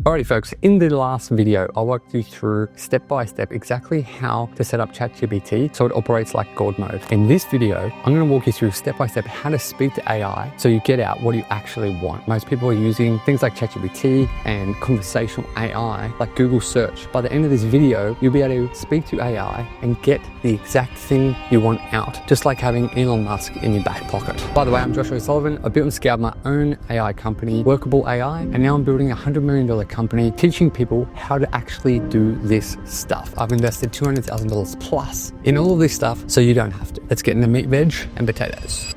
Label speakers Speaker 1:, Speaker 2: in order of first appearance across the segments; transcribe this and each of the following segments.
Speaker 1: Alrighty folks, in the last video, I walked you through step by step exactly how to set up ChatGPT so it operates like God mode. In this video, I'm going to walk you through step by step how to speak to AI so you get out what you actually want. Most people are using things like ChatGPT and conversational AI like Google search. By the end of this video, you'll be able to speak to AI and get the exact thing you want out, just like having Elon Musk in your back pocket. By the way, I'm Joshua Sullivan. I built and scaled my own AI company, Workable AI, and now I'm building a $100 million company teaching people how to actually do this stuff. I've invested $200,000 plus in all of this stuff so you don't have to. Let's get into meat, veg, and potatoes.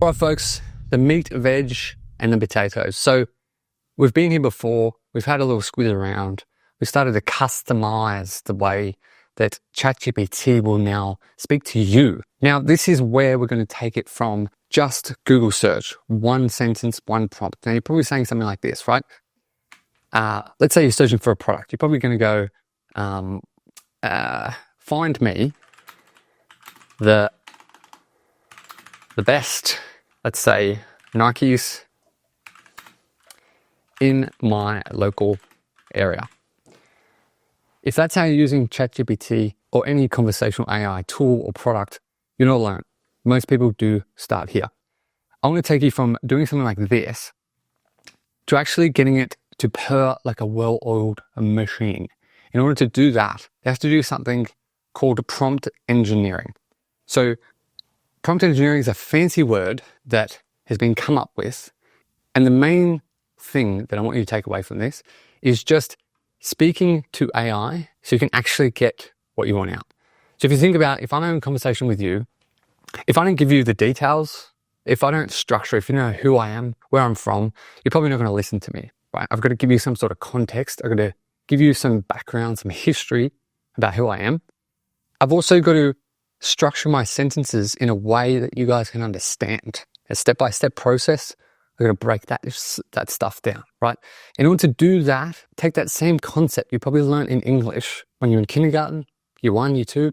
Speaker 1: All right, folks, the meat, veg, and the potatoes. So we've been here before. We've had a little squeeze around. We started to customize the way that ChatGPT will now speak to you. Now, this is where we're going to take it from just Google search, one sentence, one prompt. Now, you're probably saying something like this, right? Let's say you're searching for a product. You're probably going to go, find me the best, let's say, Nikes in my local area. If that's how you're using ChatGPT or any conversational AI tool or product, you're not alone. Most people do start here. I want to take you from doing something like this to actually getting it to purr like a well-oiled machine. In order to do that, you have to do something called prompt engineering. So prompt engineering is a fancy word that has been come up with. And the main thing that I want you to take away from this is just speaking to AI so you can actually get what you want out. So if you think about, if I'm having a conversation with you, if I don't give you the details, if I don't structure, if you know who I am, where I'm from, you're probably not going to listen to me, right? I've got to give you some sort of context. I've got to give you some background, some history about who I am. I've also got to structure my sentences in a way that you guys can understand. A step-by-step process. I've got to break that stuff down, right? In order to do that, take that same concept you probably learned in English when you're in kindergarten, year 1, year 2,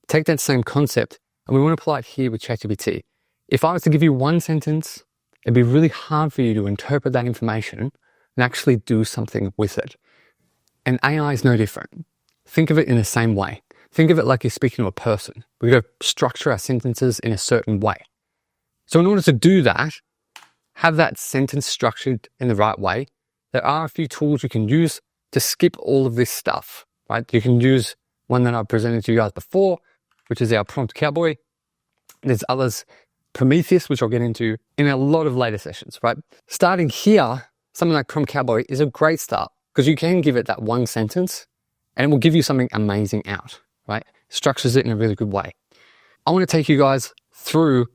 Speaker 1: take that same concept and we want to apply it here with ChatGPT. If I was to give you one sentence, it'd be really hard for you to interpret that information and actually do something with it. And AI is no different. Think of it in the same way. Think of it like you're speaking to a person. We've got to structure our sentences in a certain way. So in order to do that, have that sentence structured in the right way, there are a few tools you can use to skip all of this stuff, right? You can use one that I've presented to you guys before, which is our Prompt Cowboy. There's others, Prometheus, which I'll get into in a lot of later sessions, right? Starting here, something like Prompt Cowboy is a great start because you can give it that one sentence and it will give you something amazing out, right? Structures it in a really good way. I want to take you guys through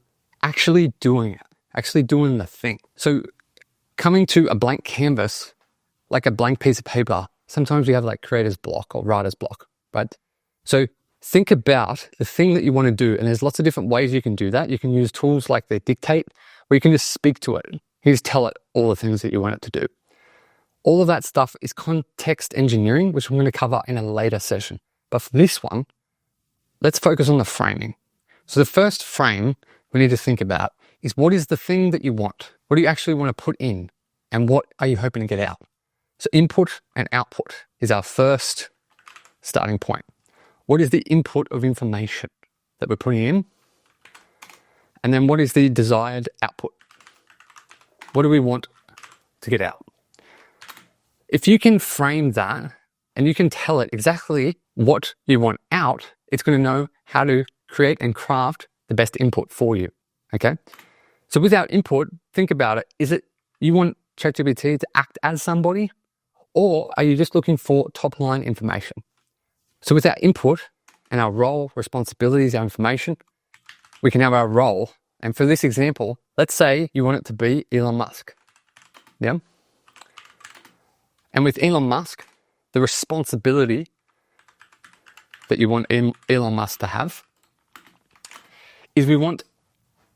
Speaker 1: actually doing it. Actually doing the thing. So coming to a blank canvas, like a blank piece of paper, sometimes we have like creator's block or writer's block, right? So think about the thing that you want to do. And there's lots of different ways you can do that. You can use tools like the Dictate, where you can just speak to it. You just tell it all the things that you want it to do. All of that stuff is context engineering, which I'm going to cover in a later session. But for this one, let's focus on the framing. So the first frame we need to think about is what is the thing that you want? What do you actually want to put in? And what are you hoping to get out? So input and output is our first starting point. What is the input of information that we're putting in? And then what is the desired output? What do we want to get out? If you can frame that and you can tell it exactly what you want out, it's going to know how to create and craft the best input for you, okay? So without input, think about it. Is it you want ChatGPT to act as somebody, or are you just looking for top line information? So with our input and our role, responsibilities, our information, we can have our role. And for this example, let's say you want it to be Elon Musk. Yeah. And with Elon Musk, the responsibility that you want Elon Musk to have is we want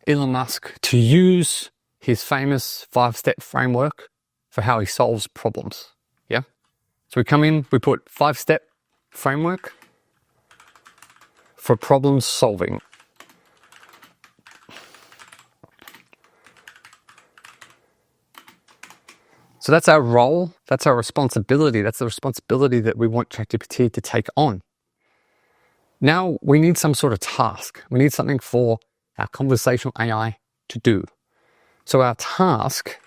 Speaker 1: Elon Musk to use his famous 5-step framework for how he solves problems. Yeah. So we come in, we put 5-step framework for problem solving. So that's our role, that's our responsibility, that's the responsibility that we want ChatGPT to take on. Now we need some sort of task. We need something for our conversational AI to do. So our task,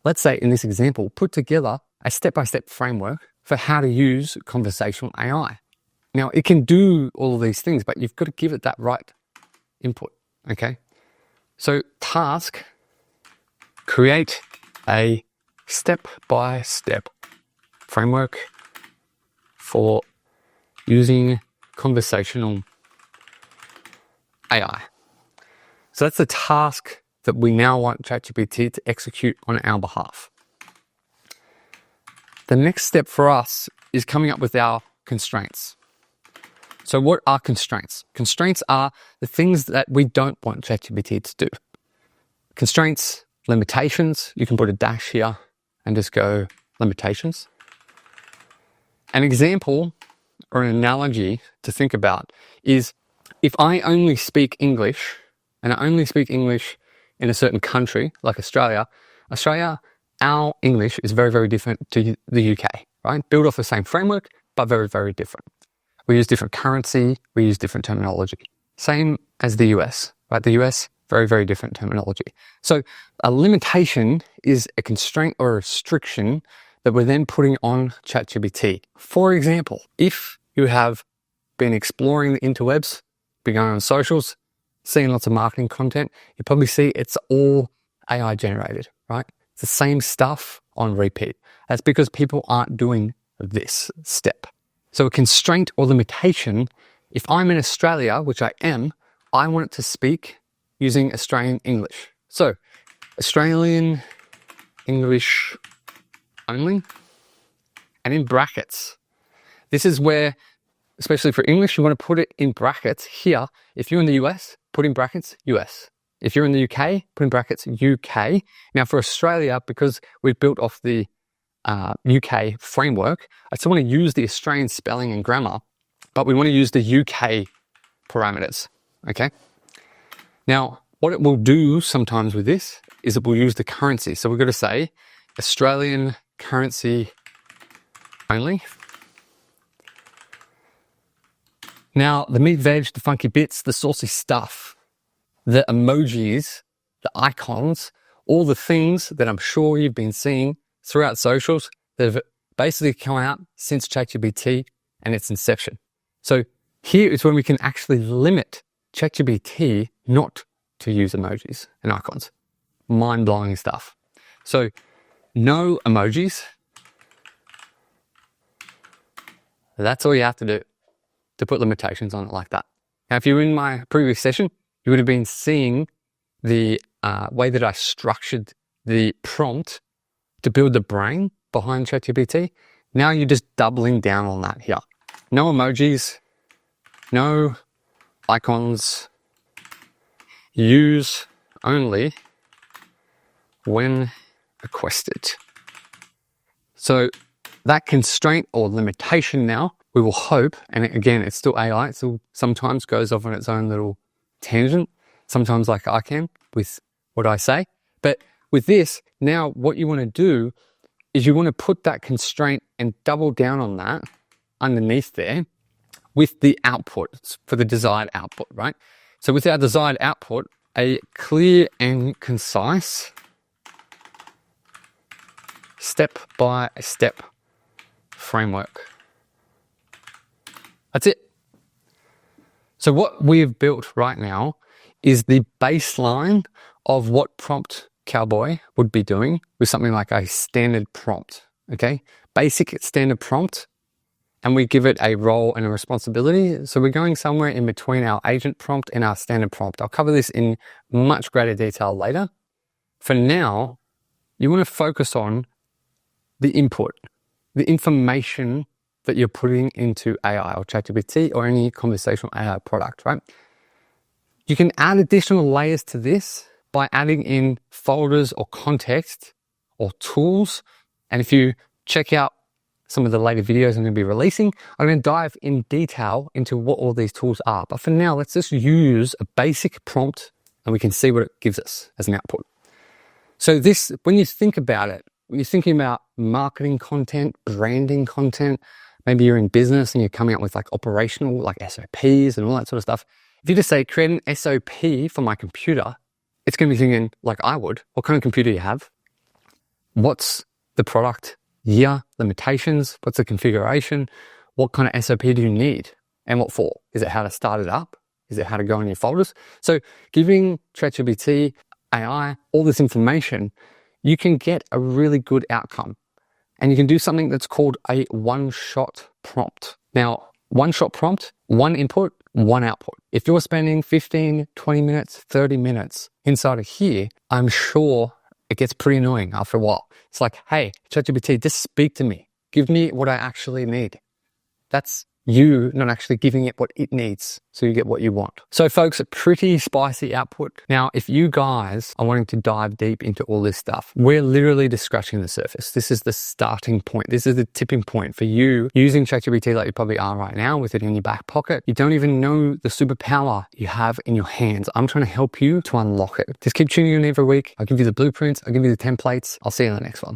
Speaker 1: let's say in this example, put together a step-by-step framework for how to use conversational AI. Now it can do all of these things, but you've got to give it that right input, okay? So task, create a step-by-step framework for using conversational AI. So that's the task that we now want ChatGPT to execute on our behalf. The next step for us is coming up with our constraints. So what are constraints? Constraints are the things that we don't want ChatGPT to do. Constraints, limitations, you can put a dash here and just go limitations. An example or an analogy to think about is if I only speak English and I only speak English in a certain country like Australia, our English is very, very different to the UK, right? Built off the same framework, but very, very different. We use different currency, we use different terminology. Same as the US, right? The US, very, very different terminology. So a limitation is a constraint or a restriction that we're then putting on ChatGPT. For example, if you have been exploring the interwebs, been going on socials, seeing lots of marketing content, you probably see it's all AI generated, right? It's the same stuff on repeat. That's because people aren't doing this step. So a constraint or limitation, if I'm in Australia, which I am, I want it to speak using Australian English. So Australian English only, and in brackets. This is where, especially for English, you want to put it in brackets here. If you're in the US, put in brackets US. If you're in the UK, put in brackets UK. Now for Australia, because we've built off the UK framework, I still want to use the Australian spelling and grammar, but we want to use the UK parameters, okay? Now, what it will do sometimes with this is it will use the currency. So we've got to say Australian currency only. Now, the meat, veg, the funky bits, the saucy stuff, the emojis, the icons, all the things that I'm sure you've been seeing throughout socials that have basically come out since ChatGPT and its inception. So here is when we can actually limit ChatGPT not to use emojis and icons. Mind-blowing stuff. So no emojis. That's all you have to do to put limitations on it like that. Now, if you were in my previous session, you would have been seeing the way that I structured the prompt to build the brain behind ChatGPT. Now you're just doubling down on that here. No emojis, no icons, use only when requested. So that constraint or limitation now, we will hope, and again, it's still AI, it still sometimes goes off on its own little tangent, sometimes like I can with what I say. But with this, now what you want to do is you want to put that constraint and double down on that underneath there with the output for the desired output, right? So with our desired output, a clear and concise step-by-step framework. That's it. So what we've built right now is the baseline of what Prompt Cowboy would be doing with something like a standard prompt, okay? Basic standard prompt, and we give it a role and a responsibility. So we're going somewhere in between our agent prompt and our standard prompt. I'll cover this in much greater detail later. For now, you want to focus on the input, the information that you're putting into AI or ChatGPT or any conversational AI product, right? You can add additional layers to this by adding in folders or context or tools. And if you check out some of the later videos I'm going to be releasing, I'm going to dive in detail into what all these tools are. But for now, let's just use a basic prompt and we can see what it gives us as an output. So this, when you think about it, when you're thinking about marketing content, branding content, maybe you're in business and you're coming up with like operational, like SOPs and all that sort of stuff. If you just say, create an SOP for my computer, it's going to be thinking like I would, what kind of computer you have? What's the product year, limitations? What's the configuration? What kind of SOP do you need? And what for? Is it how to start it up? Is it how to go in your folders? So giving ChatGPT, AI, all this information, you can get a really good outcome. And you can do something that's called a one-shot prompt. Now, one-shot prompt, one input, one output. If you're spending 15, 20 minutes, 30 minutes inside of here, I'm sure it gets pretty annoying after a while. It's like, hey, ChatGPT, just speak to me. Give me what I actually need. That's you not actually giving it what it needs, so you get what you want. So folks, a pretty spicy output. Now, if you guys are wanting to dive deep into all this stuff, we're literally just scratching the surface. This is the starting point. This is the tipping point for you using ChatGPT like you probably are right now with it in your back pocket. You don't even know the superpower you have in your hands. I'm trying to help you to unlock it. Just keep tuning in every week. I'll give you the blueprints. I'll give you the templates. I'll see you in the next one.